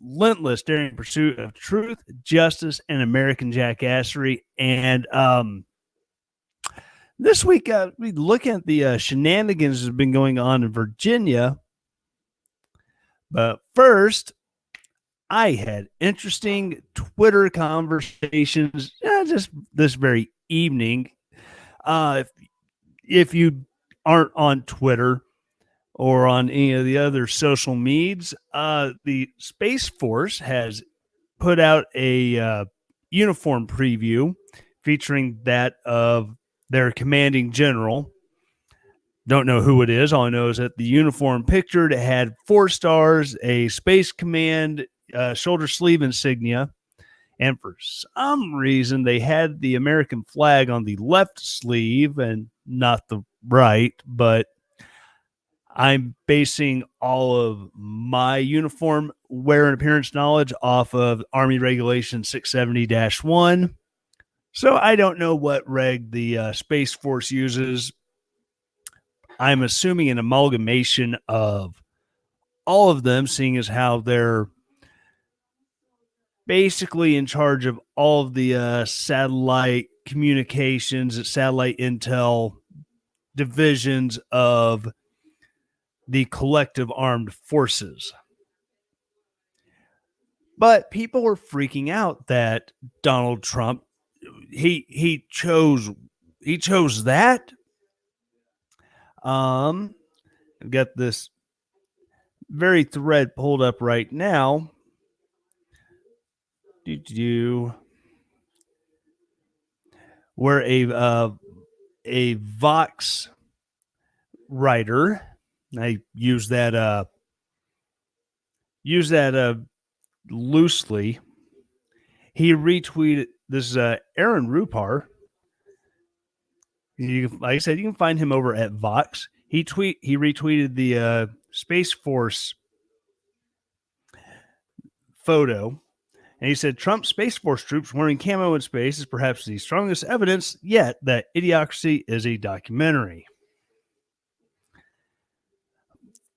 relentless, daring pursuit of truth, justice, and American jackassery. And this week, we look at the shenanigans that have been going on in Virginia. But first, I had interesting Twitter conversations just this very evening. If you aren't on Twitter or on any of the other social medias, the Space Force has put out a uniform preview featuring that of their commanding general. Don't know who it is. All I know is that the uniform pictured had 4 stars, a Space Command shoulder sleeve insignia, and for some reason they had the American flag on the left sleeve and not the right, but I'm basing all of my uniform wear and appearance knowledge off of Army Regulation 670-1. So I don't know what reg the Space Force uses. I'm assuming an amalgamation of all of them, seeing as how they're basically in charge of all of the satellite communications, satellite intel divisions of the collective armed forces. But people were freaking out that Donald Trump he chose that. I've got this very thread pulled up right now. Where a Vox writer, I use that loosely. He retweeted this. Aaron Rupar. Like I said, you can find him over at Vox. He retweeted the Space Force photo, and he said Trump's Space Force troops wearing camo in space is perhaps the strongest evidence yet that Idiocracy is a documentary.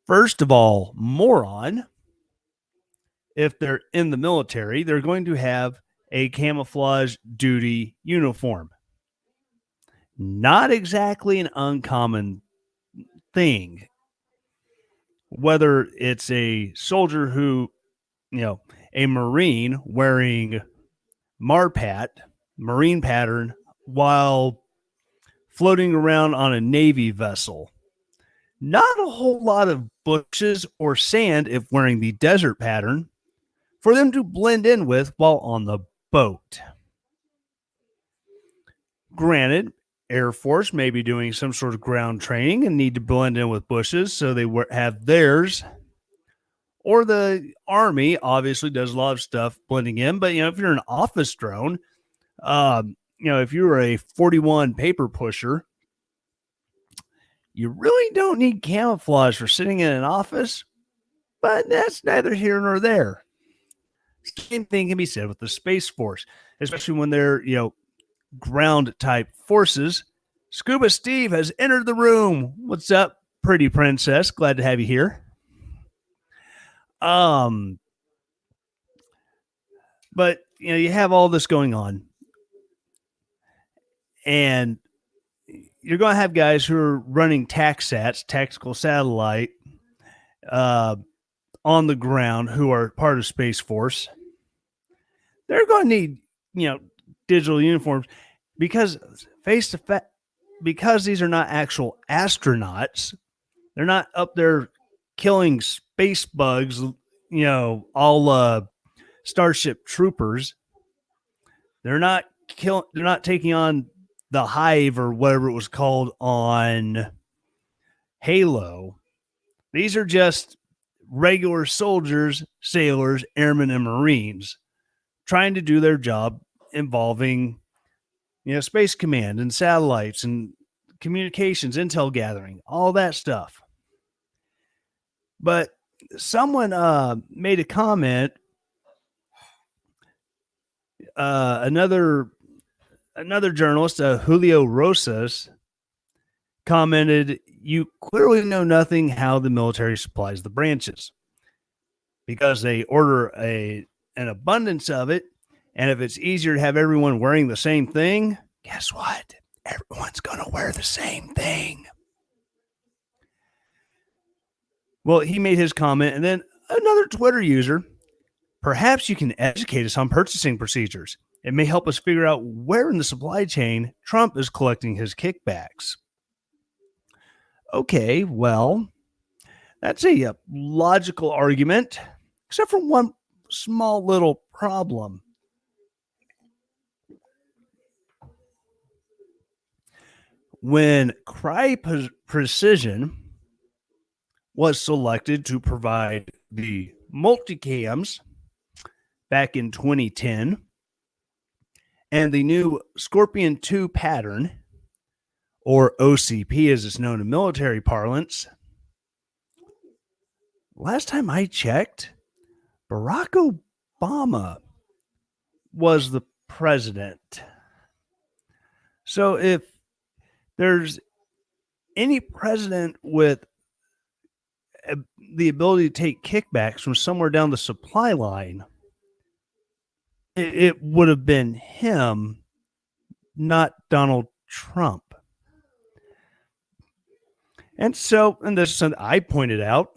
First of all, moron, if they're in the military, they're going to have a camouflage duty uniform. Not exactly an uncommon thing. Whether it's a soldier who, a Marine wearing MARPAT, Marine pattern, while floating around on a Navy vessel. Not a whole lot of bushes or sand if wearing the desert pattern for them to blend in with while on the boat. Granted, Air Force may be doing some sort of ground training and need to blend in with bushes, so they have theirs. Or the Army obviously does a lot of stuff blending in, but if you're an office drone, if you're a 41 paper pusher, you really don't need camouflage for sitting in an office, but that's neither here nor there. Same thing can be said with the Space Force, especially when they're, ground type forces. Scuba Steve has entered the room. What's up, pretty princess? Glad to have you here. But you have all this going on, and you're going to have guys who are running TACSATs, tactical satellite, on the ground who are part of Space Force. They're going to need, digital uniforms because because these are not actual astronauts. They're not up there killing space bugs, all Starship Troopers. They're not taking on the Hive or whatever it was called on Halo. These are just regular soldiers, sailors, airmen, and Marines trying to do their job involving, Space Command and satellites and communications, intel gathering, all that stuff. But someone made a comment. Another journalist, Julio Rosas, commented, "You clearly know nothing how the military supplies the branches, because they order an abundance of it. And if it's easier to have everyone wearing the same thing, guess what? Everyone's going to wear the same thing. Well, he made his comment, and then another Twitter user, perhaps you can educate us on purchasing procedures. It may help us figure out where in the supply chain Trump is collecting his kickbacks. Okay, well, that's a logical argument, except for one small little problem. When Cry Precision was selected to provide the multicams back in 2010 and the new Scorpion 2 pattern, or OCP as it's known in military parlance, last time I checked, Barack Obama was the president. So if there's any president with the ability to take kickbacks from somewhere down the supply line, it would have been him, not Donald Trump. And so, and this is something I pointed out,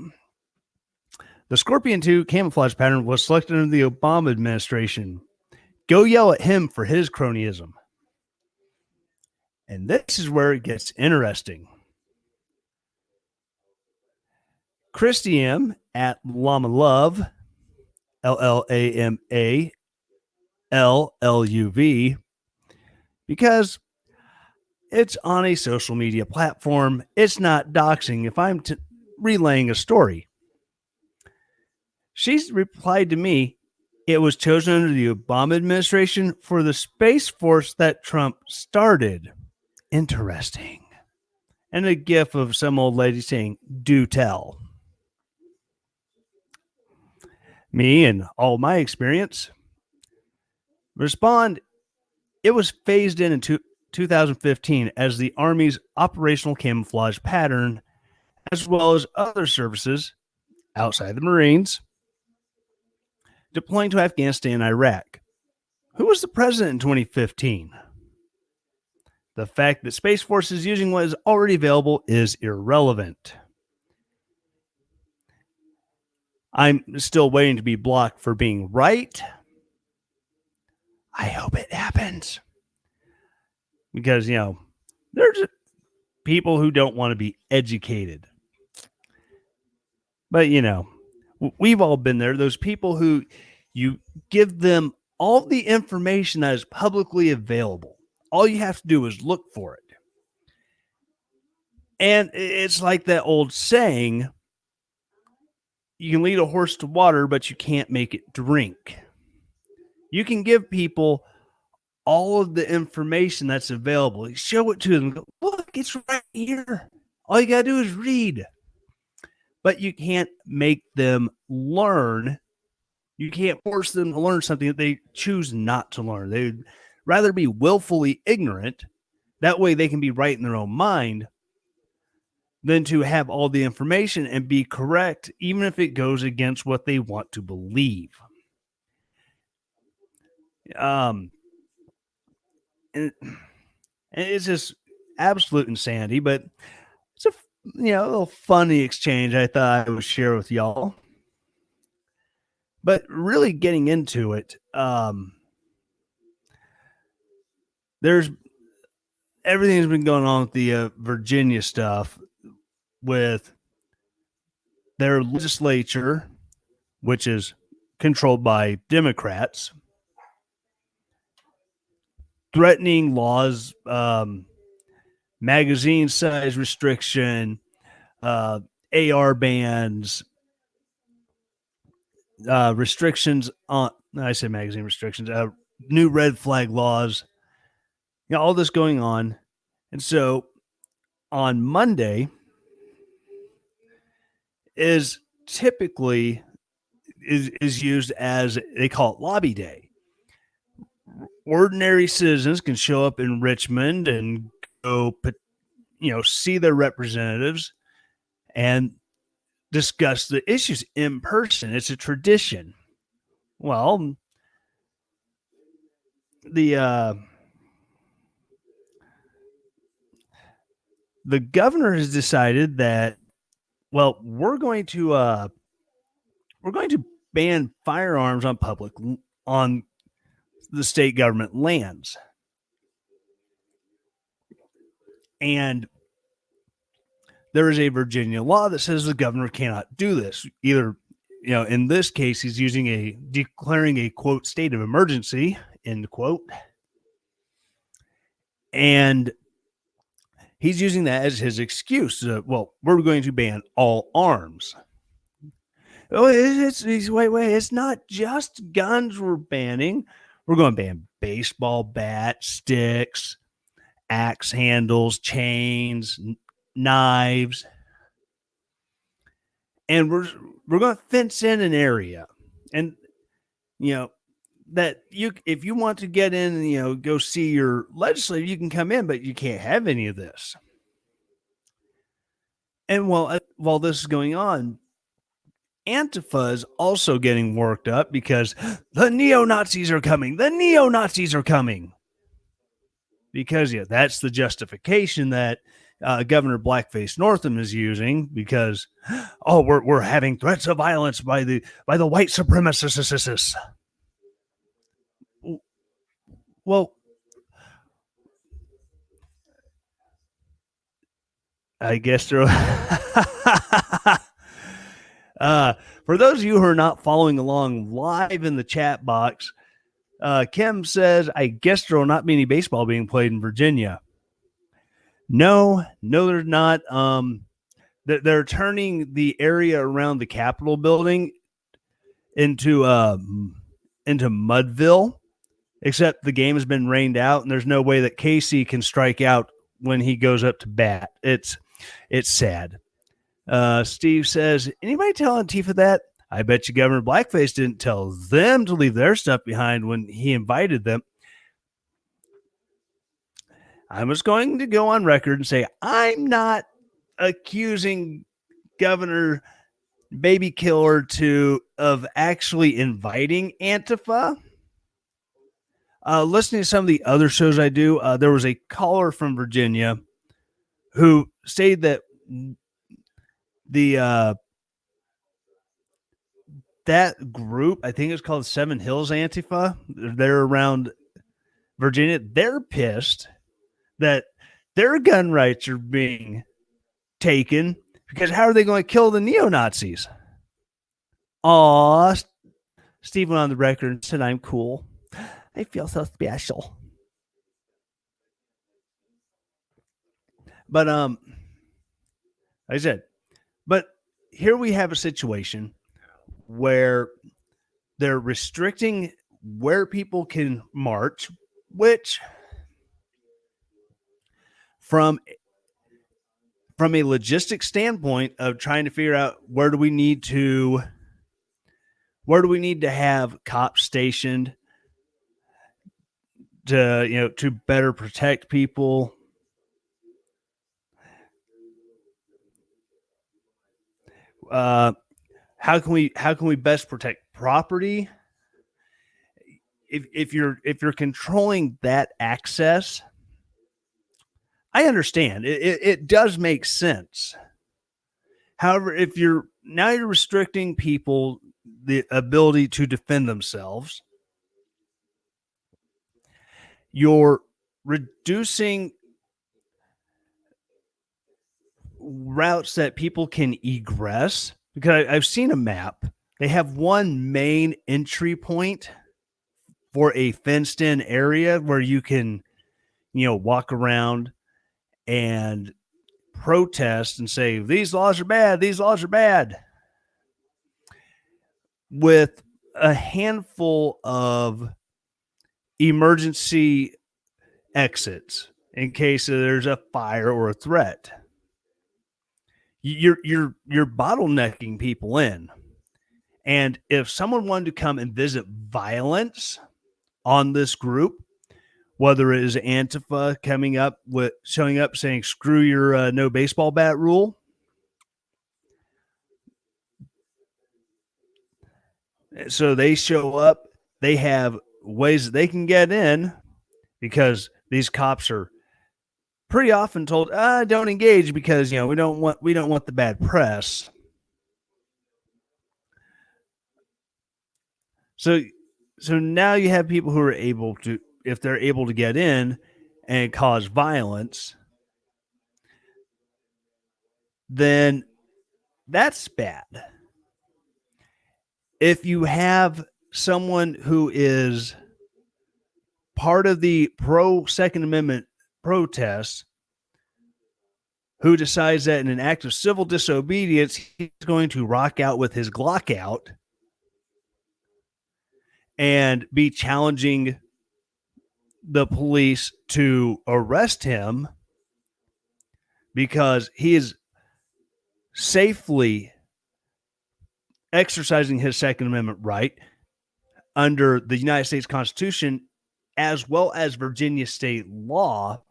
the Scorpion 2 camouflage pattern was selected under the Obama administration. Go yell at him for his cronyism. And this is where it gets interesting. Christy M at Llama Love, LLAMALLUV, because it's on a social media platform. It's not doxing if I'm relaying a story. She's replied to me, it was chosen under the Obama administration for the Space Force that Trump started. Interesting. And a gif of some old lady saying, do tell. Me and all my experience respond, it was phased in 2015 as the Army's operational camouflage pattern, as well as other services outside the Marines, deploying to Afghanistan and Iraq. Who was the president in 2015? The fact that Space Force is using what is already available is irrelevant. I'm still waiting to be blocked for being right. I hope it happens. Because, there's people who don't want to be educated. But, we've all been there. Those people who you give them all the information that is publicly available. All you have to do is look for it. And it's like that old saying, you can lead a horse to water, but you can't make it drink. You can give people all of the information that's available. You show it to them. Go, look, it's right here. All you got to do is read. But you can't make them learn. You can't force them to learn something that they choose not to learn. They'd rather be willfully ignorant. That way they can be right in their own mind than to have all the information and be correct, even if it goes against what they want to believe. And it's just absolute insanity, but it's a little funny exchange I thought I would share with y'all. But really getting into it, there's everything's been going on with the Virginia stuff with their legislature, which is controlled by Democrats, threatening laws, magazine size restriction, AR bans, restrictions on, I say magazine restrictions, new red flag laws, all this going on. And so on Monday is typically is used as, they call it lobby day. Ordinary citizens can show up in Richmond and go, see their representatives and discuss the issues in person. It's a tradition. Well, the governor has decided that, well, we're going to ban firearms on the state government lands. And there is a Virginia law that says the governor cannot do this. Either, in this case, he's declaring a quote state of emergency, end quote. And he's using that as his excuse. Well, we're going to ban all arms. Oh, wait, it's not just guns we're banning. We're going to ban baseball bats, sticks, axe handles, chains, knives. And we're going to fence in an area. And, that if you want to get in and, go see your legislator, you can come in, but you can't have any of this. And while this is going on, Antifa is also getting worked up because the neo-Nazis are coming. The neo-Nazis are coming. Because, that's the justification that Governor Blackface Northam is using because, we're having threats of violence by the white supremacists. Well, I guess they're... for those of you who are not following along live in the chat box, Kim says, I guess there will not be any baseball being played in Virginia. No, there's not. They're turning the area around the Capitol building into Mudville, except the game has been rained out, and there's no way that Casey can strike out when he goes up to bat. It's sad. Steve says, anybody tell Antifa that? I bet you Governor Blackface didn't tell them to leave their stuff behind when he invited them. I was going to go on record and say I'm not accusing Governor Baby Killer of actually inviting Antifa. Listening to some of the other shows I do, there was a caller from Virginia who stated that that group, I think it's called Seven Hills Antifa, they're around Virginia. They're pissed that their gun rights are being taken because how are they going to kill the neo-Nazis? Steve went on the record and said, I'm cool. I feel so special. But like I said, but here we have a situation where they're restricting where people can march, which from a logistic standpoint of trying to figure out where do we need to have cops stationed to better protect people. How can we best protect property? If you're controlling that access, I understand it does make sense. However, if you're restricting people the ability to defend themselves, you're reducing routes that people can egress. Because I've seen a map. They have one main entry point for a fenced in area where you can, walk around and protest and say, these laws are bad. These laws are bad. With a handful of emergency exits in case there's a fire or a threat. You're bottlenecking people in. And if someone wanted to come and visit violence on this group, whether it is Antifa showing up saying, screw your no baseball bat rule, So they show up, they have ways that they can get in because these cops are pretty often told, don't engage because we don't want the bad press. So now you have people who are able to, if they're able to get in and cause violence, then that's bad. If you have someone who is part of the pro Second Amendment protests who decides that in an act of civil disobedience, he's going to rock out with his Glock out and be challenging the police to arrest him because he is safely exercising his Second Amendment right under the United States Constitution as well as Virginia state law.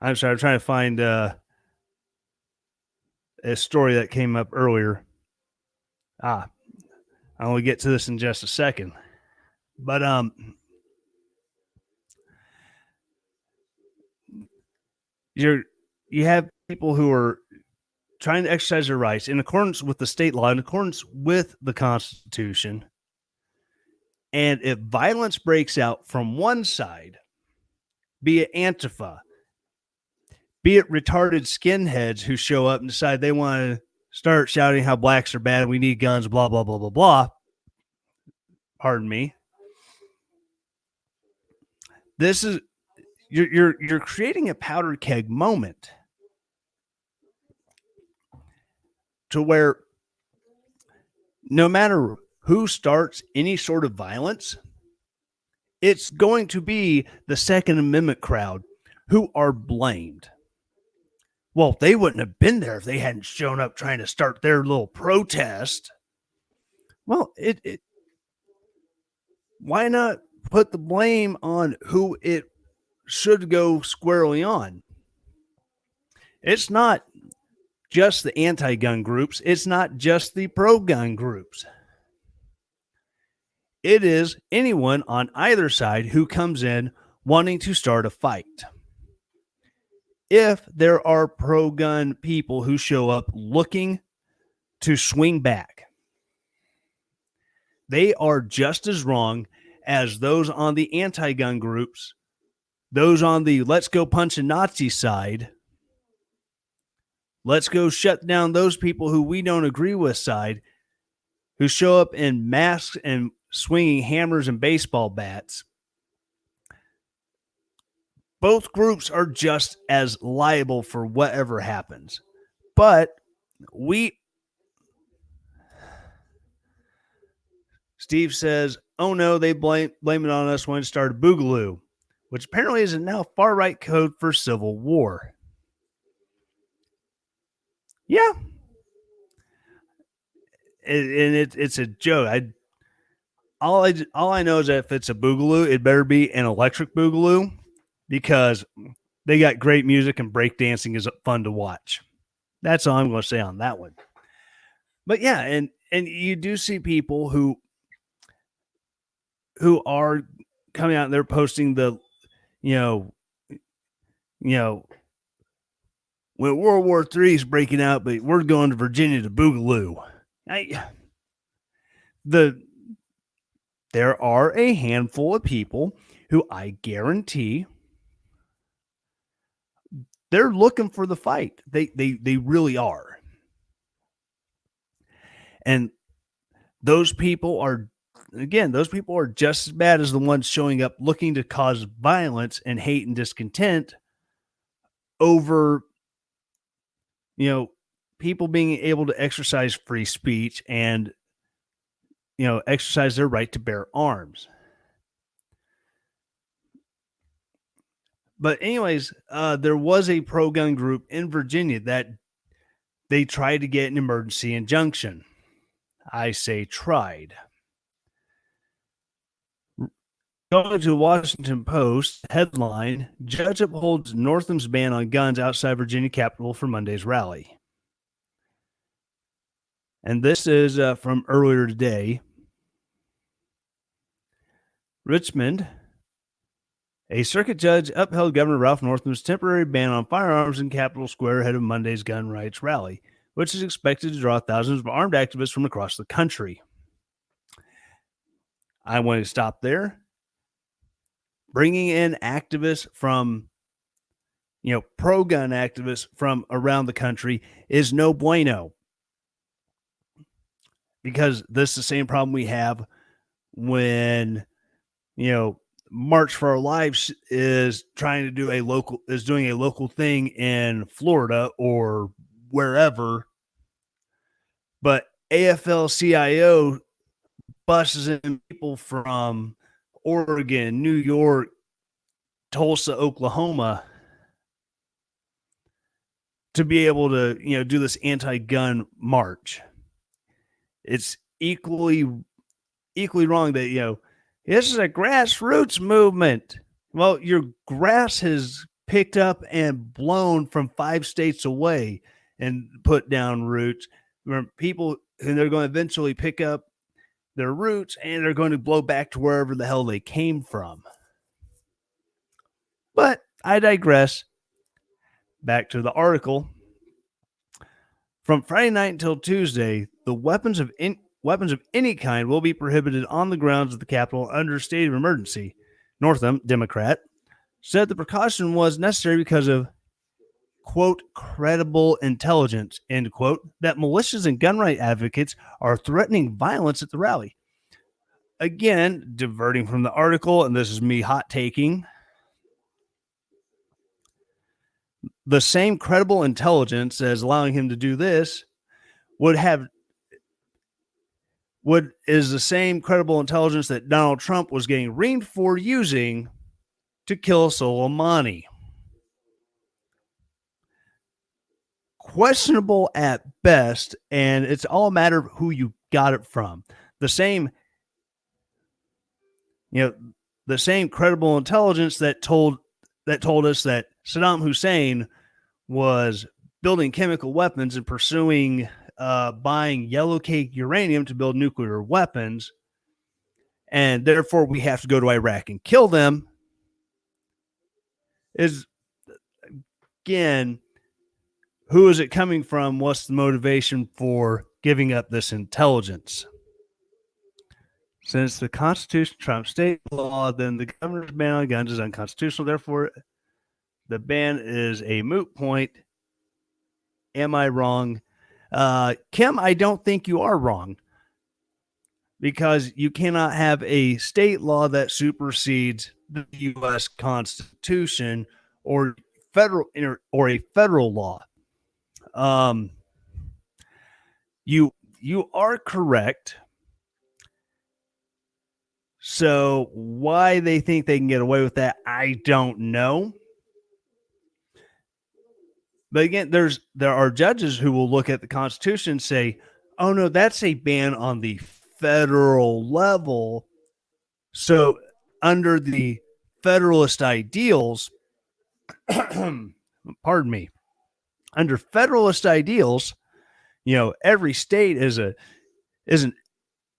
I'm sorry, I'm trying to find a story that came up earlier. I will get to this in just a second. But you have people who are trying to exercise their rights in accordance with the state law, in accordance with the Constitution. And if violence breaks out from one side, be it Antifa, be it retarded skinheads who show up and decide they want to start shouting how blacks are bad, we need guns, blah, blah, blah, blah, blah. Pardon me. This is you're creating a powder keg moment to where no matter who starts any sort of violence, it's going to be the Second Amendment crowd who are blamed. Well, they wouldn't have been there if they hadn't shown up trying to start their little protest. Well, why not put the blame on who it should go squarely on? It's not just the anti-gun groups. It's not just the pro-gun groups. It is anyone on either side who comes in wanting to start a fight. If there are pro-gun people who show up looking to swing back, they are just as wrong as those on the anti-gun groups, those on the let's go punch a Nazi side, let's go shut down those people who we don't agree with side, who show up in masks and swinging hammers and baseball bats. Both groups are just as liable for whatever happens. But Steve says, oh no, they blame it on us when it started Boogaloo, which apparently is now far right code for civil war. Yeah. And it's a joke. All I know is that if it's a Boogaloo, it better be an electric Boogaloo because they got great music and breakdancing is fun to watch. That's all I'm going to say on that one. But yeah, and you do see people who are coming out and they're posting the, when World War III is breaking out, but we're going to Virginia to Boogaloo. There are a handful of people who I guarantee they're looking for the fight. They really are. And those people are just as bad as the ones showing up looking to cause violence and hate and discontent over, people being able to exercise free speech and, exercise their right to bear arms. But anyways, there was a pro-gun group in Virginia that they tried to get an emergency injunction. I say tried. Going to the Washington Post headline, Judge upholds Northam's ban on guns outside Virginia Capitol for Monday's rally. And this is from earlier today. Richmond, a circuit judge upheld Governor Ralph Northam's temporary ban on firearms in Capitol Square ahead of Monday's gun rights rally, which is expected to draw thousands of armed activists from across the country. I want to stop there. Bringing in activists from, pro-gun activists from around the country is no bueno. Because this is the same problem we have when, March for Our Lives is doing a local thing in Florida or wherever, but AFL-CIO buses in people from Oregon, New York, Tulsa, Oklahoma to be able to, do this anti-gun march. It's equally wrong that, this is a grassroots movement. Well, your grass has picked up and blown from 5 states away and put down roots. People, and they're going to eventually pick up their roots and they're going to blow back to wherever the hell they came from. But I digress. Back to the article. From Friday night until Tuesday, the weapons of any kind will be prohibited on the grounds of the Capitol under state of emergency. Northam, Democrat, said the precaution was necessary because of, quote, credible intelligence, end quote, that militias and gun right advocates are threatening violence at the rally. Again, diverting from the article, and this is me hot taking. The same credible intelligence as allowing him to do this is the same credible intelligence that Donald Trump was getting reamed for using to kill Soleimani. Questionable at best, and it's all a matter of who you got it from. The same credible intelligence that told us that Saddam Hussein was building chemical weapons and pursuing buying yellow cake uranium to build nuclear weapons, and therefore we have to go to Iraq and kill them, is, again, who is it coming from? What's the motivation for giving up this intelligence? Since the Constitution trumps state law, then the governor's ban on guns is unconstitutional. Therefore, the ban is a moot point. Am I wrong? Kim, I don't think you are wrong, because you cannot have a state law that supersedes the U.S. Constitution or a federal law. You are correct. So why they think they can get away with that, I don't know. But again, there are judges who will look at the Constitution and say, oh no, that's a ban on the federal level. So under the Federalist ideals, pardon me, under Federalist ideals, every state is an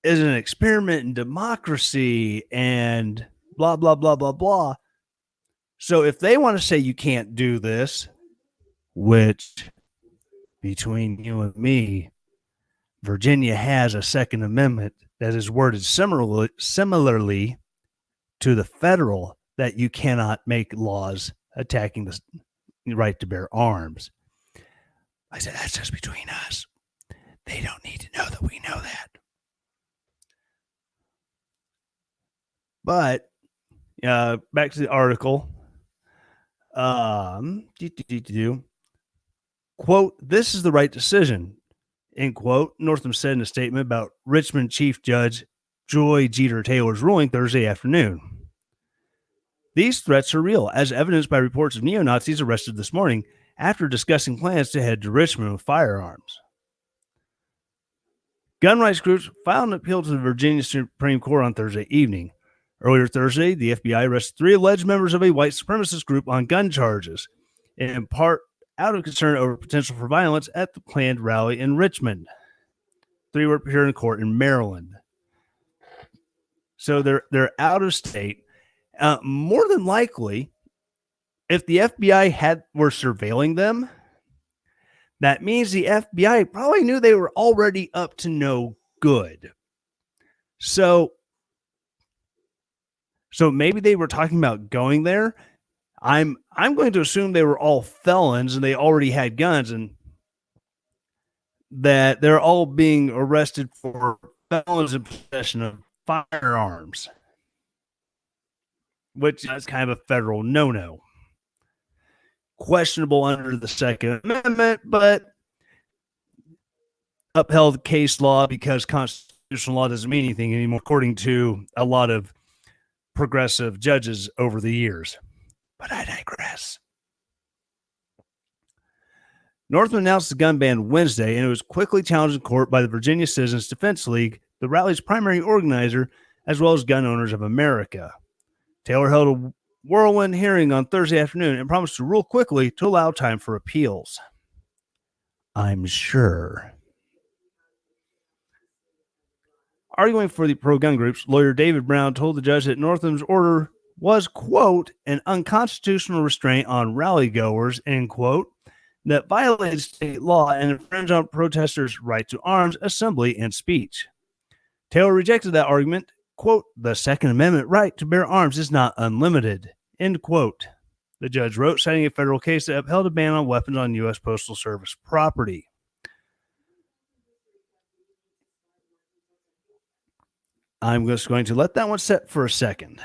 experiment in democracy and blah, blah, blah, blah, blah. So if they want to say you can't do this, which between you and me, Virginia has a Second Amendment that is worded similarly to the federal, that you cannot make laws attacking the right to bear arms. I said, that's just between us. They don't need to know that we know that. But back to the article. Quote, this is the right decision, end quote, Northam said in a statement about Richmond Chief Judge Joy Jeter Taylor's ruling Thursday afternoon. These threats are real, as evidenced by reports of neo-Nazis arrested this morning after discussing plans to head to Richmond with firearms. Gun rights groups filed an appeal to the Virginia Supreme Court on Thursday evening, Earlier Thursday, the FBI arrested 3 alleged members of a white supremacist group on gun charges, in part out of concern over potential for violence at the planned rally in Richmond. 3 were appearing in court in Maryland. So they're out of state. More than likely, if the FBI were surveilling them, that means the FBI probably knew they were already up to no good. So maybe they were talking about going there. I'm going to assume they were all felons and they already had guns, and that they're all being arrested for felons in possession of firearms, which is kind of a federal no-no. Questionable under the Second Amendment, but upheld case law because constitutional law doesn't mean anything anymore, according to a lot of progressive judges over the years. But I digress. Northam announced the gun ban Wednesday, and it was quickly challenged in court by the Virginia Citizens Defense League, the rally's primary organizer, as well as Gun Owners of America. Taylor held a whirlwind hearing on Thursday afternoon and promised to rule quickly to allow time for appeals. I'm sure. Arguing for the pro-gun groups, lawyer David Brown told the judge that Northam's order was, quote, an unconstitutional restraint on rally goers, end quote, that violated state law and infringed on protesters' right to arms, assembly, and speech. Taylor rejected that argument, quote, the Second Amendment right to bear arms is not unlimited, end quote. The judge wrote, citing a federal case that upheld a ban on weapons on U.S. Postal Service property. I'm just going to let that one set for a second.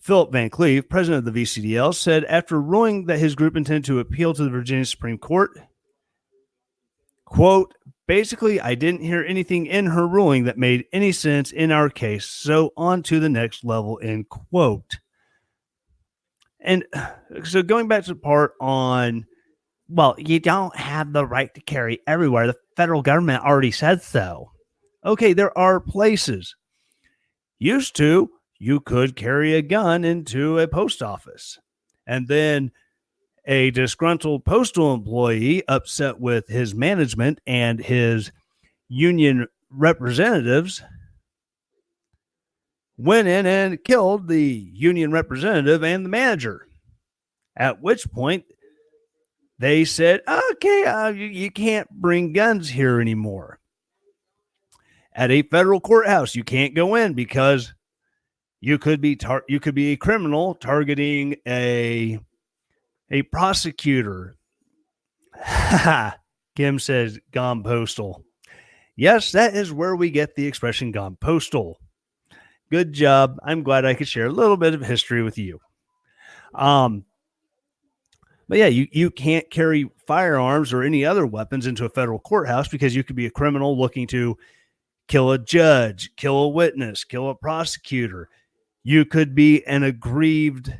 Philip Van Cleve, president of the VCDL, said after ruling that his group intended to appeal to the Virginia Supreme Court, quote, basically, I didn't hear anything in her ruling that made any sense in our case, so on to the next level, end quote. And so going back to the part on, well, you don't have the right to carry everywhere. The federal government already said so. Okay, there are places. Used to, you could carry a gun into a post office. And then a disgruntled postal employee, upset with his management and his union representatives, went in and killed the union representative and the manager. At which point, they said, okay, you can't bring guns here anymore. At a federal courthouse, you can't go in because you could be a criminal targeting a prosecutor. Kim says, gone postal. Yes, that is where we get the expression gone postal. Good job. I'm glad I could share a little bit of history with you. But yeah, you can't carry firearms or any other weapons into a federal courthouse because you could be a criminal looking to kill a judge, kill a witness, kill a prosecutor. You could be an aggrieved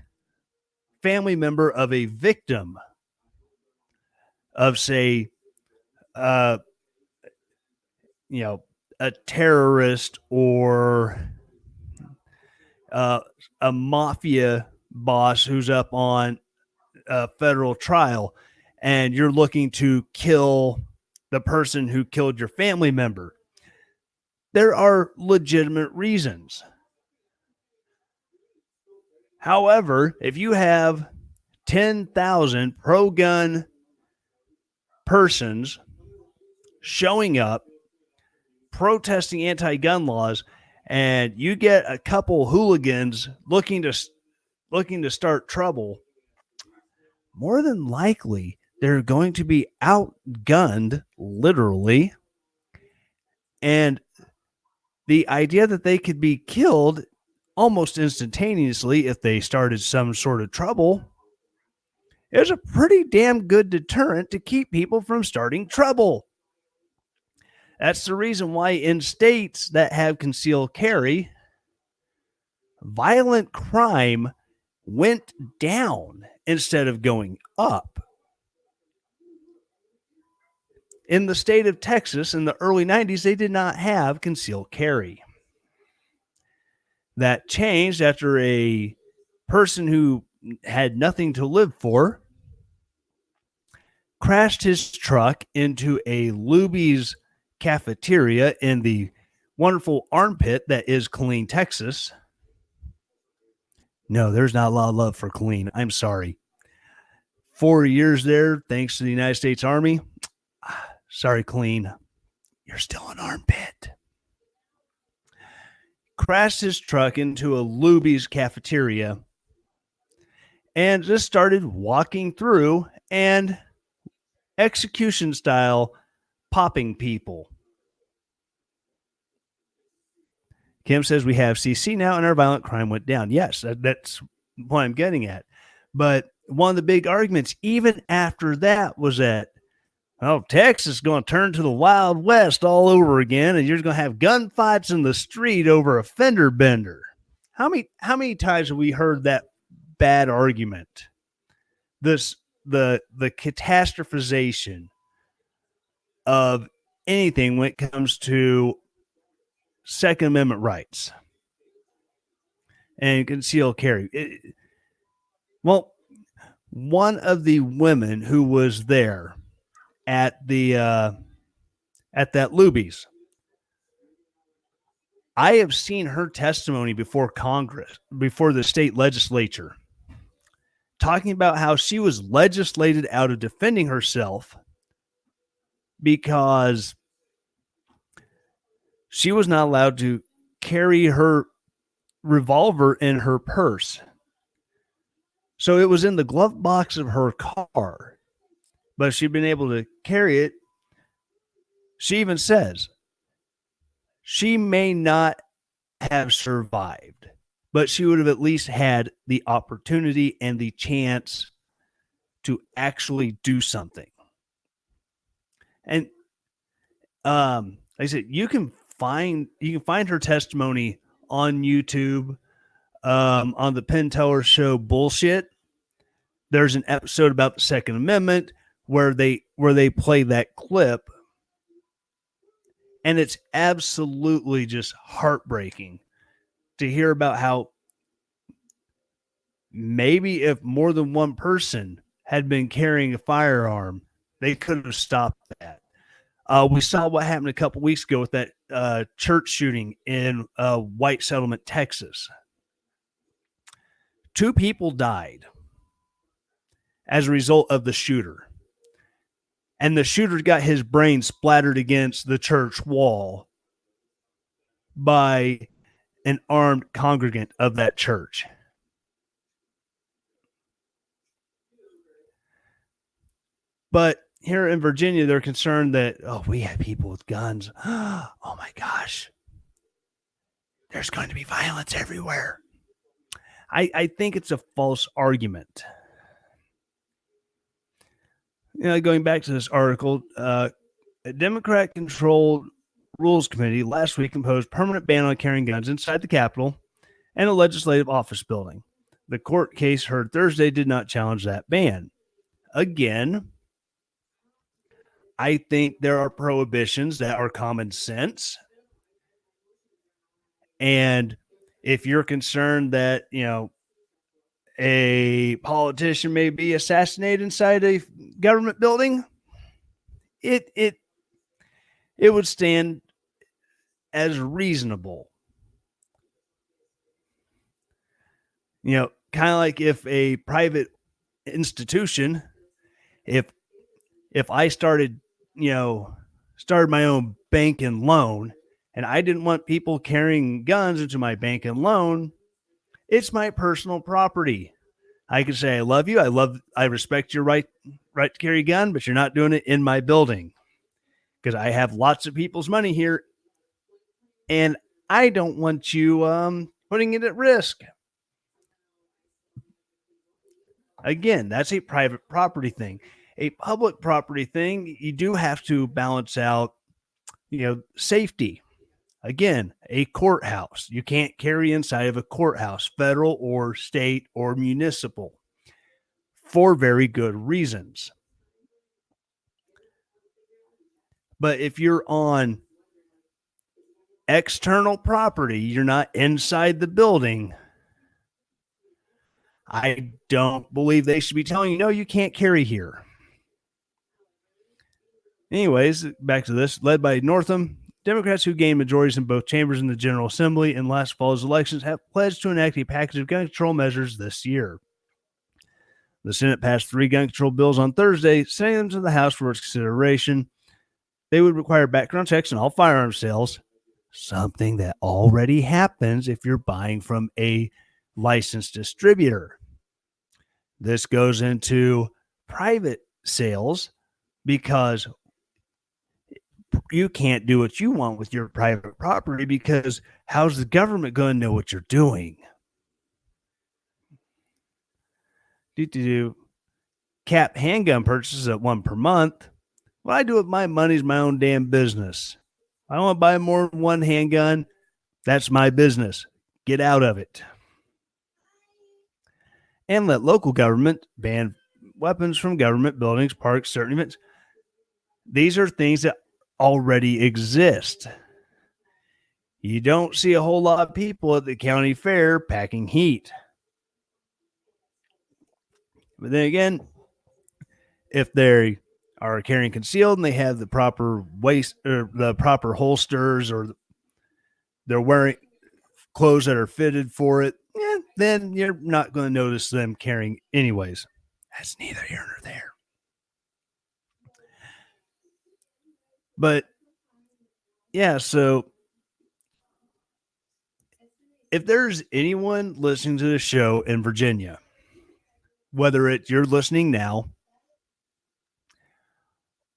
family member of a victim of, say, a terrorist or a mafia boss who's up on a federal trial, and you're looking to kill the person who killed your family member. There are legitimate reasons. However, if you have 10,000 pro-gun persons showing up, protesting anti-gun laws, and you get a couple hooligans looking to start trouble, more than likely they're going to be outgunned, literally, and the idea that they could be killed almost instantaneously if they started some sort of trouble is a pretty damn good deterrent to keep people from starting trouble. That's the reason why in states that have concealed carry, violent crime went down instead of going up. In the state of Texas in the early 90s, they did not have concealed carry. That changed after a person who had nothing to live for crashed his truck into a Luby's cafeteria in the wonderful armpit that is Killeen, Texas. No, there's not a lot of love for Killeen. I'm sorry. 4 years there, thanks to the United States Army. Sorry, Killeen. You're still an armpit. Crashed his truck into a Luby's cafeteria and just started walking through and execution style popping people. Kim says we have CC now and our violent crime went down. Yes, that's what I'm getting at. But one of the big arguments, even after that, was that, oh, Texas is going to turn to the Wild West all over again, and you're going to have gunfights in the street over a fender bender. How many times have we heard that bad argument? The catastrophization of anything when it comes to Second Amendment rights and concealed carry. Well, one of the women who was there at that Luby's, I have seen her testimony before Congress, before the state legislature, talking about how she was legislated out of defending herself because she was not allowed to carry her revolver in her purse. So it was in the glove box of her car, but she'd been able to carry it. She even says she may not have survived, but she would have at least had the opportunity and the chance to actually do something. And like I said, you can find her testimony on YouTube, on the Penn Teller Show Bullshit. There's an episode about the Second Amendment where they play that clip, and it's absolutely just heartbreaking to hear about how maybe if more than one person had been carrying a firearm, they could have stopped that. We saw what happened a couple weeks ago with that church shooting in White Settlement, Texas. 2 people died as a result of the shooter. And the shooter got his brain splattered against the church wall by an armed congregant of that church. But here in Virginia, they're concerned that, oh, we have people with guns. Oh my gosh. There's going to be violence everywhere. I think it's a false argument. Going back to this article, a Democrat-controlled Rules Committee last week imposed permanent ban on carrying guns inside the Capitol and a legislative office building. The court case heard Thursday did not challenge that ban. Again, I think there are prohibitions that are common sense. And if you're concerned that, a politician may be assassinated inside a government building, it would stand as reasonable. Kind of like if a private institution, if I started my own bank and loan, and I didn't want people carrying guns into my bank and loan, it's my personal property. I could say, I love you. I respect your right to carry a gun, but you're not doing it in my building because I have lots of people's money here and I don't want you putting it at risk. Again, that's a private property thing. A public property thing, you do have to balance out, safety. Again, a courthouse. You can't carry inside of a courthouse, federal or state or municipal, for very good reasons. But if you're on external property, you're not inside the building, I don't believe they should be telling you, no, you can't carry here. Anyways, back to this. Led by Northam, Democrats who gained majorities in both chambers in the General Assembly in last fall's elections have pledged to enact a package of gun control measures this year. The Senate passed 3 gun control bills on Thursday, sending them to the House for its consideration. They would require background checks on all firearm sales, something that already happens if you're buying from a licensed distributor. This goes into private sales because you can't do what you want with your private property because how's the government going to know what you're doing? Cap handgun purchases at 1 per month. What I do with my money is my own damn business. I want to buy more than 1 handgun. That's my business. Get out of it. And let local government ban weapons from government buildings, parks, certain events. These are things that already exist. You don't see a whole lot of people at the county fair packing heat. But then again, if they are carrying concealed and they have the proper waist or the proper holsters, or they're wearing clothes that are fitted for it, then you're not going to notice them carrying anyways. That's neither here nor there. But yeah, so if there's anyone listening to the show in Virginia, whether it's you're listening now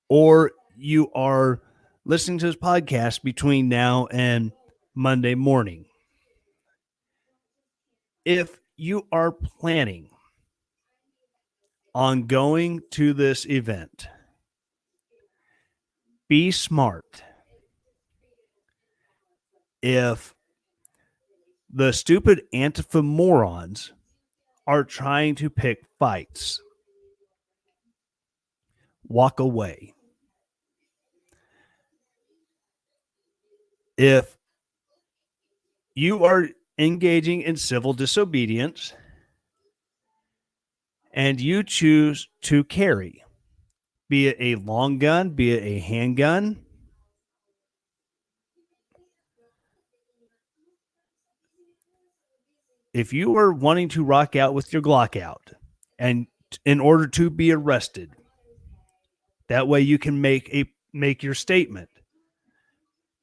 or you are listening to this podcast between now and Monday morning, if you are planning on going to this event, be smart. If the stupid Antifa morons are trying to pick fights, walk away. If you are engaging in civil disobedience and you choose to carry, be it a long gun, be it a handgun, if you are wanting to rock out with your Glock out and in order to be arrested, that way you can make your statement.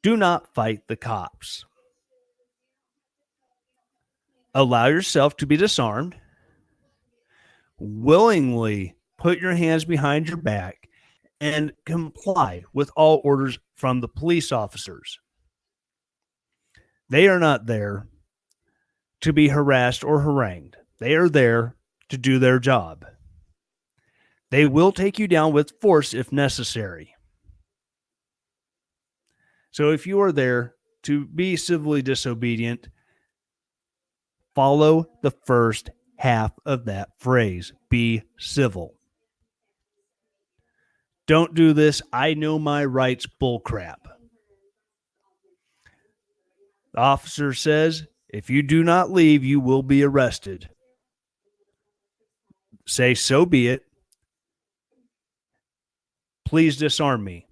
Do not fight the cops. Allow yourself to be disarmed. Willingly put your hands behind your back and comply with all orders from the police officers. They are not there to be harassed or harangued. They are there to do their job. They will take you down with force if necessary. So if you are there to be civilly disobedient, follow the first half of that phrase. Be civil. Don't do this I know my rights bullcrap. The officer says, if you do not leave, you will be arrested. Say, so be it. Please disarm me.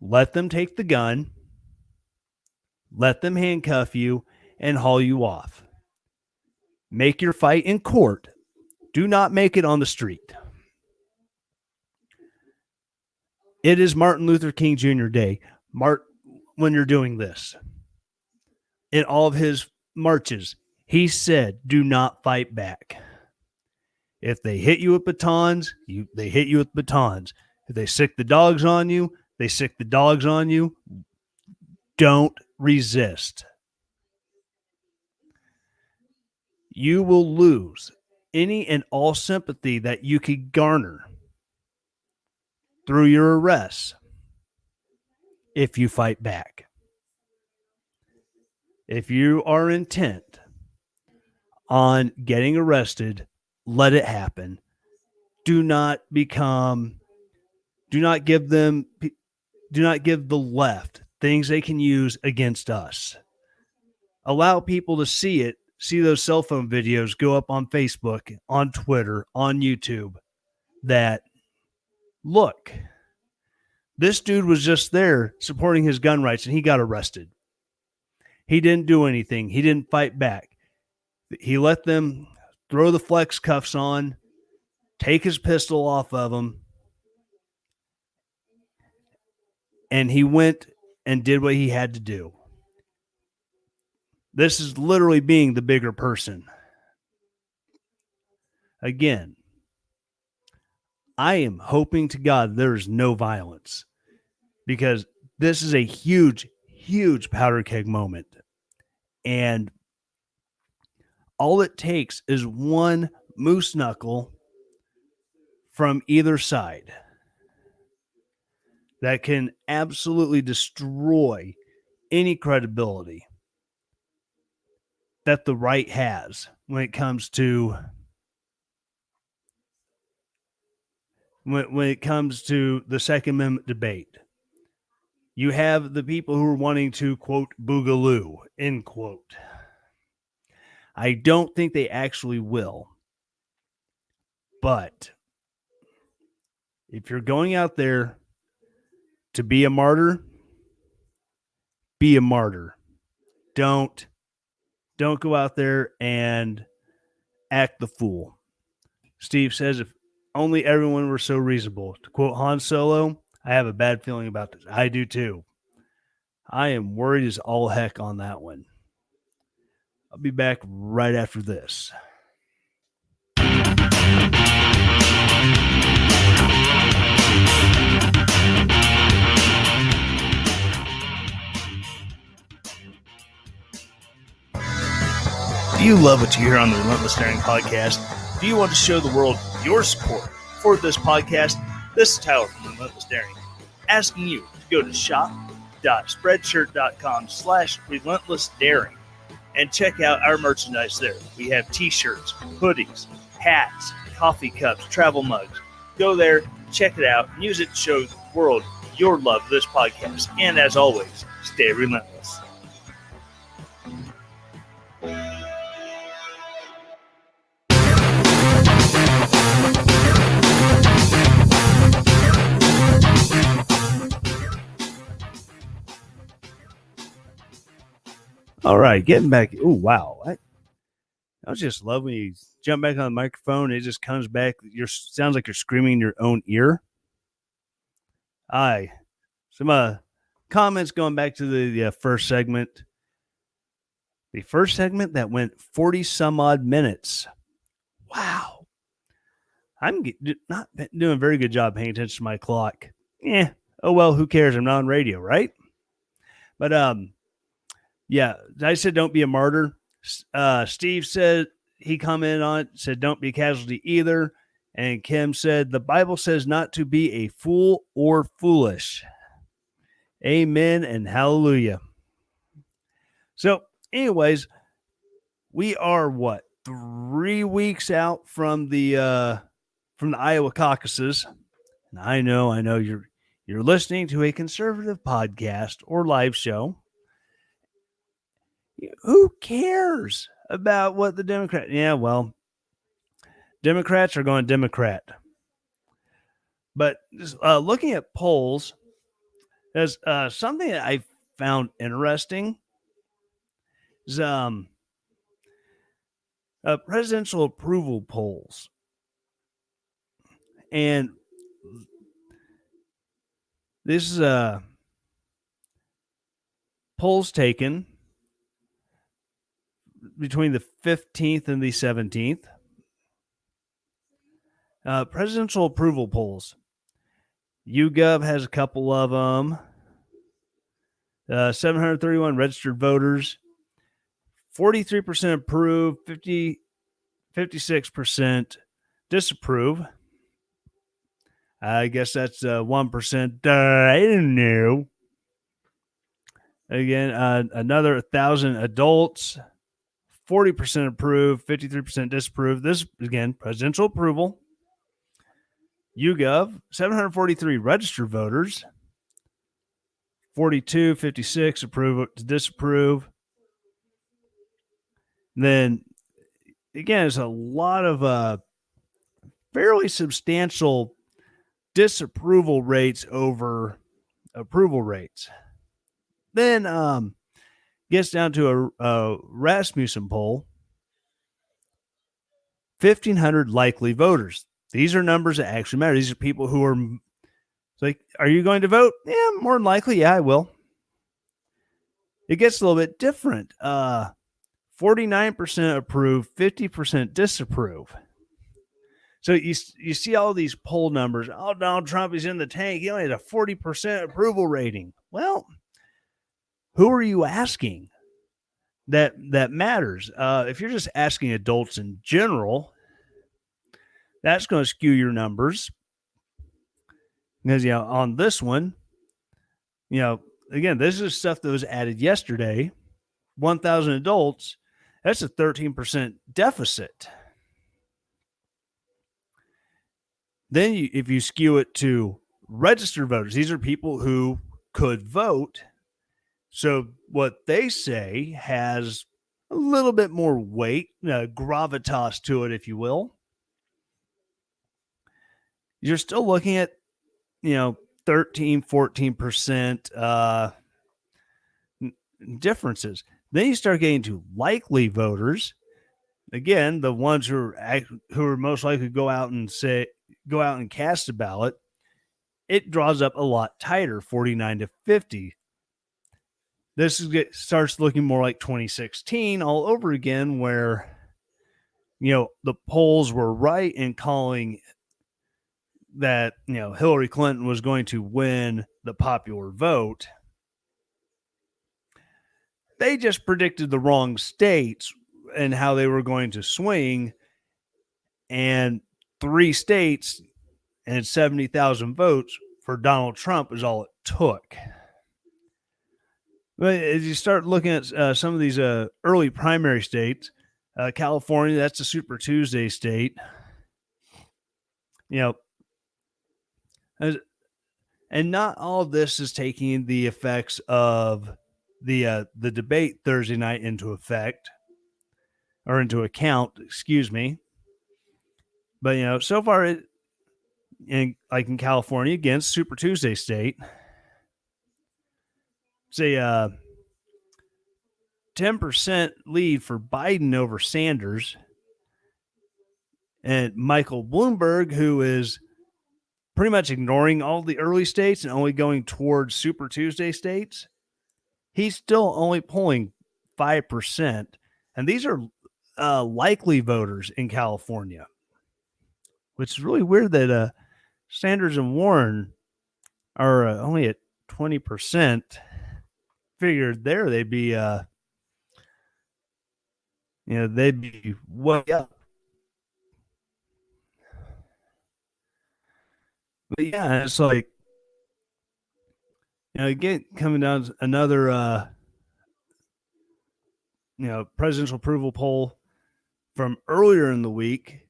Let them take the gun. Let them handcuff you and haul you off. Make your fight in court. Do not make it on the street. It is Martin Luther King Jr. Day. When you're doing this, in all of his marches, he said, do not fight back. If they hit you with batons, they hit you with batons. If they sick the dogs on you, they sick the dogs on you. Don't resist. You will lose any and all sympathy that you could garner through your arrests if you fight back. If you are intent on getting arrested, let it happen. Do not give the left things they can use against us. Allow people to see it, see those cell phone videos go up on Facebook, on Twitter, on YouTube, that, look, this dude was just there supporting his gun rights and he got arrested. He didn't do anything. He didn't fight back. He let them throw the flex cuffs on, take his pistol off of him, and he went and did what he had to do. This is literally being the bigger person. Again, I am hoping to God there is no violence, because this is a huge, huge powder keg moment. And all it takes is one moose knuckle from either side that can absolutely destroy any credibility that the right has when it comes to the Second Amendment debate. You have the people who are wanting to, quote, boogaloo, end quote. I don't think they actually will. But if you're going out there to be a martyr, be a martyr. Don't go out there and act the fool. Steve says, if only everyone were so reasonable. To quote Han Solo, I have a bad feeling about this. I do too. I am worried as all heck on that one. I'll be back right after this. Do you love what you hear on the Relentless Daring podcast? Do you want to show the world your support for this podcast? This is Tyler from Relentless Daring, asking you to go to shop.spreadshirt.com/relentlessdaring and check out our merchandise there. We have t-shirts, hoodies, hats, coffee cups, travel mugs. Go there, check it out, and use it to show the world your love for this podcast. And as always, stay relentless. All right, getting back. Oh, wow. I just love when you jump back on the microphone. It just comes back. Sounds like you're screaming in your own ear. Some comments going back to the first segment. The first segment that went 40 some odd minutes. Wow. I'm not doing a very good job paying attention to my clock. Oh, well, who cares? I'm not on radio, right? But, yeah, I said don't be a martyr. Steve said, he commented on it, said don't be a casualty either. And Kim said, the Bible says not to be a fool or foolish. Amen and hallelujah. So, anyways, we are 3 weeks out from the Iowa caucuses. And I know you're listening to a conservative podcast or live show. Who cares about what the Democrats? Yeah, well, Democrats are going Democrat. But looking at polls, there's something that I found interesting. Is presidential approval polls. And this is polls taken between the 15th and the 17th. Presidential approval polls. YouGov has a couple of them. 731 registered voters. 43% approve, 56% disapprove. I guess that's 1%. I don't know. Again, another 1,000 adults. 40% approve, 53% disapprove. This, again, presidential approval. YouGov, 743 registered voters. 42, 56 approve, disapprove. Then again, it's a lot of fairly substantial disapproval rates over approval rates. Then gets down to a Rasmussen poll, 1,500 likely voters. These are numbers that actually matter. These are people who are like, are you going to vote? Yeah, more than likely. Yeah, I will. It gets a little bit different. 49% approve, 50% disapprove. So you see all these poll numbers. Oh, Donald Trump is in the tank. He only had a 40% approval rating. Well, who are you asking? That matters. If you're just asking adults in general, that's going to skew your numbers. Because on this one, again, this is stuff that was added yesterday. 1,000 adults. That's a 13% deficit. Then if you skew it to registered voters, these are people who could vote. So what they say has a little bit more weight, gravitas to it, if you will. You're still looking at, 13, 14% differences. Then you start getting to likely voters. Again, the ones who are most likely to go out and cast a ballot. It draws up a lot tighter, 49 to 50. This starts looking more like 2016 all over again, where the polls were right in calling that Hillary Clinton was going to win the popular vote. They just predicted the wrong states and how they were going to swing, and 3 states and 70,000 votes for Donald Trump is all it took. But as you start looking at some of these early primary states, California, that's a Super Tuesday state. And not all of this is taking the effects of the debate Thursday night into account, excuse me. But so far, in California, again, Super Tuesday state, it's a 10% lead for Biden over Sanders, and Michael Bloomberg, who is pretty much ignoring all the early states and only going towards Super Tuesday states, he's still only polling 5%. And these are likely voters in California, which is really weird that Sanders and Warren are only at 20%. Figured there they'd be, they'd be way up. But yeah, it's like, again, coming down to another, presidential approval poll from earlier in the week.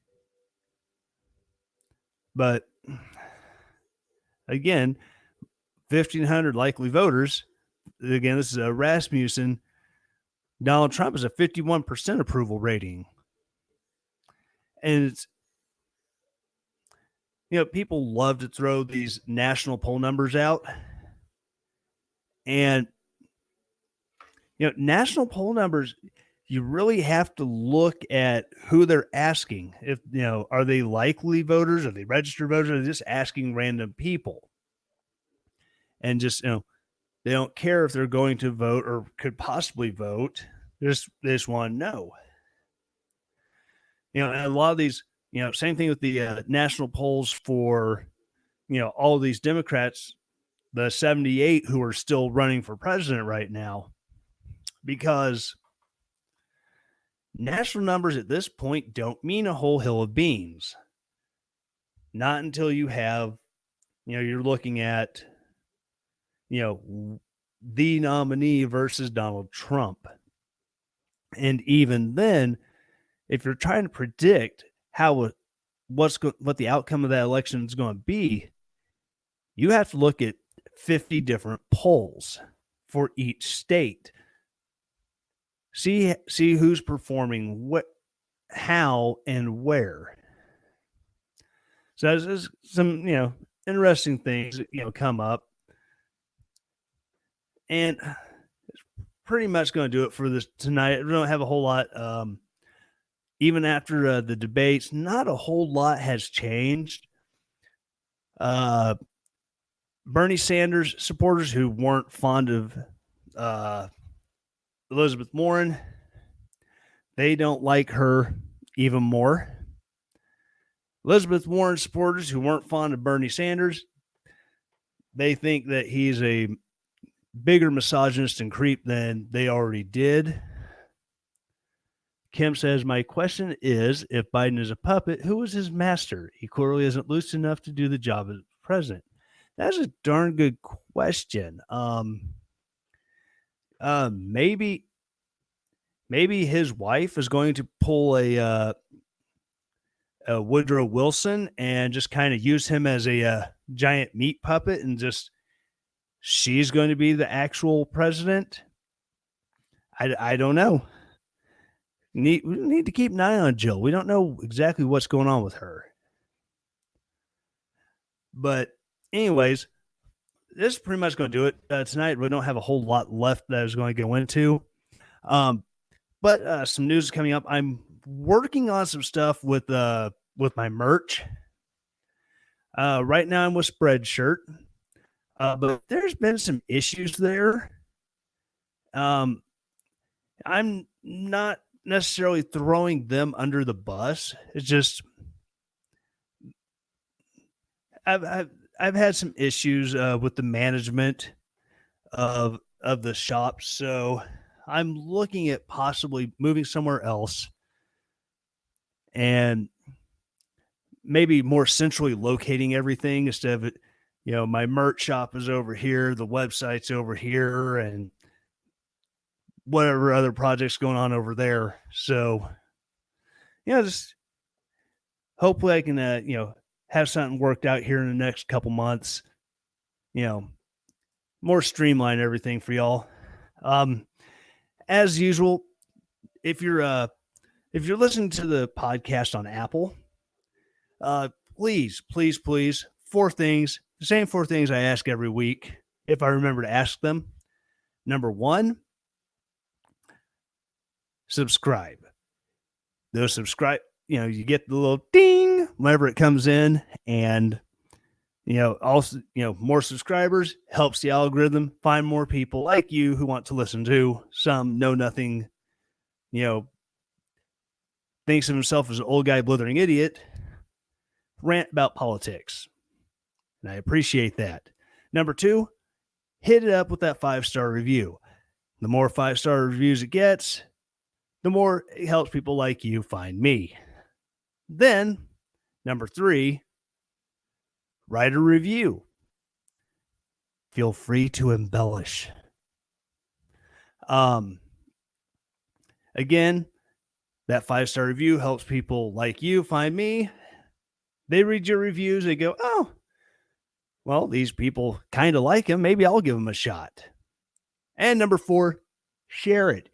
But again, 1,500 likely voters. Again, this is a Rasmussen. Donald Trump is a 51% approval rating. And it's, people love to throw these national poll numbers out. And, national poll numbers, you really have to look at who they're asking. If, are they likely voters? Are they registered voters? Are they just asking random people? And just, they don't care if they're going to vote or could possibly vote. They just want to know. And a lot of these, same thing with the national polls for, all these Democrats, the 78 who are still running for president right now, because national numbers at this point don't mean a whole hill of beans. Not until you have, you're looking at, the nominee versus Donald Trump. And even then, if you're trying to predict what the outcome of that election is going to be, you have to look at 50 different polls for each state. See who's performing what, how, and where. So there's some, interesting things that, come up. And it's pretty much going to do it for this tonight. We don't have a whole lot. Even after the debates, not a whole lot has changed. Bernie Sanders supporters who weren't fond of Elizabeth Warren, they don't like her even more. Elizabeth Warren supporters who weren't fond of Bernie Sanders, they think that he's a bigger misogynist and creep than they already did. Kim says, my question is, if Biden is a puppet, who is his master? He clearly isn't loose enough to do the job as president. That's a darn good question. Maybe his wife is going to pull a Woodrow Wilson and just kind of use him as a giant meat puppet, and just she's going to be the actual president. I don't know. We need to keep an eye on Jill. We don't know exactly what's going on with her. But anyways, this is pretty much going to do it tonight. We don't have a whole lot left that I was going to go into. But some news is coming up. I'm working on some stuff with my merch. Right now I'm with Spreadshirt. But there's been some issues there. I'm not necessarily throwing them under the bus. It's just I've had some issues with the management of the shop, so I'm looking at possibly moving somewhere else and maybe more centrally locating everything instead of it. My merch shop is over here, the website's over here, and whatever other projects going on over there. So, just hopefully I can, have something worked out here in the next couple months, more streamline everything for y'all. As usual, if you're listening to the podcast on Apple, please, 4 things, the same 4 things I ask every week, if I remember to ask them. Number 1, subscribe. Those subscribe, you get the little ding whenever it comes in, and also, more subscribers helps the algorithm find more people like you who want to listen to some know nothing, thinks of himself as an old guy blithering idiot rant about politics. And I appreciate that. Number 2, hit it up with that 5-star review. The more 5-star reviews it gets, the more it helps people like you find me. Then, number 3, write a review. Feel free to embellish. Again, that 5-star review helps people like you find me. They read your reviews. They go, oh, well, these people kind of like him. Maybe I'll give them a shot. And number 4, share it.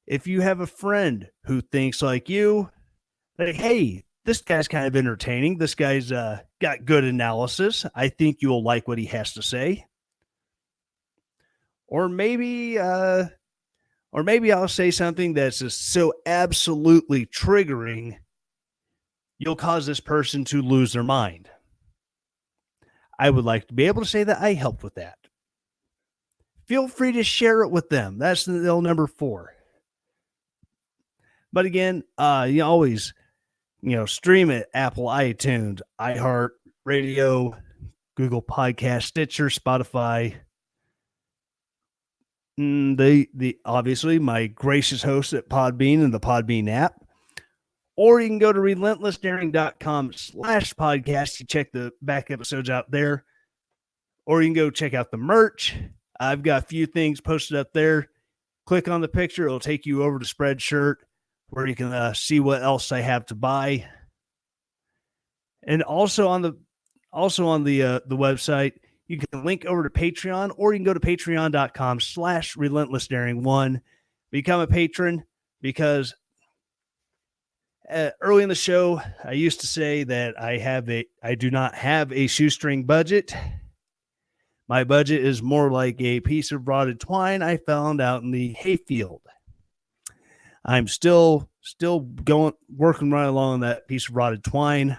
If you have a friend who thinks like you, like, hey, this guy's kind of entertaining. This guy's got good analysis. I think you'll like what he has to say. Or maybe I'll say something that's just so absolutely triggering, you'll cause this person to lose their mind. I would like to be able to say that I helped with that. Feel free to share it with them. That's the number 4. But again, you always, stream it, Apple, iTunes, iHeart Radio, Google Podcast, Stitcher, Spotify. The obviously my gracious hosts at Podbean and the Podbean app. Or you can go to relentlessdaring.com/podcast to check the back episodes out there. Or you can go check out the merch. I've got a few things posted up there. Click on the picture. It'll take you over to Spreadshirt, where you can see what else I have to buy. And also on the website, you can link over to Patreon, or you can go to patreon.com/relentlessdaring1. Become a patron, because early in the show, I used to say that I do not have a shoestring budget. My budget is more like a piece of rotted twine I found out in the hayfield. I'm still working right along that piece of rotted twine.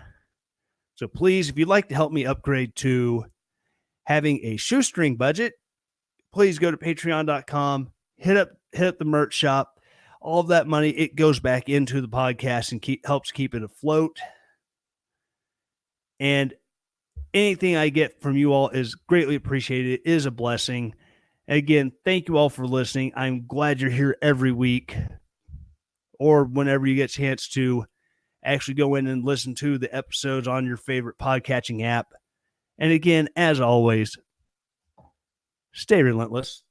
So please, if you'd like to help me upgrade to having a shoestring budget, please go to patreon.com, hit up the merch shop. All of that money, it goes back into the podcast and helps keep it afloat. And anything I get from you all is greatly appreciated. It is a blessing. Again, thank you all for listening. I'm glad you're here every week, or whenever you get a chance to actually go in and listen to the episodes on your favorite podcatching app. And again, as always, stay relentless.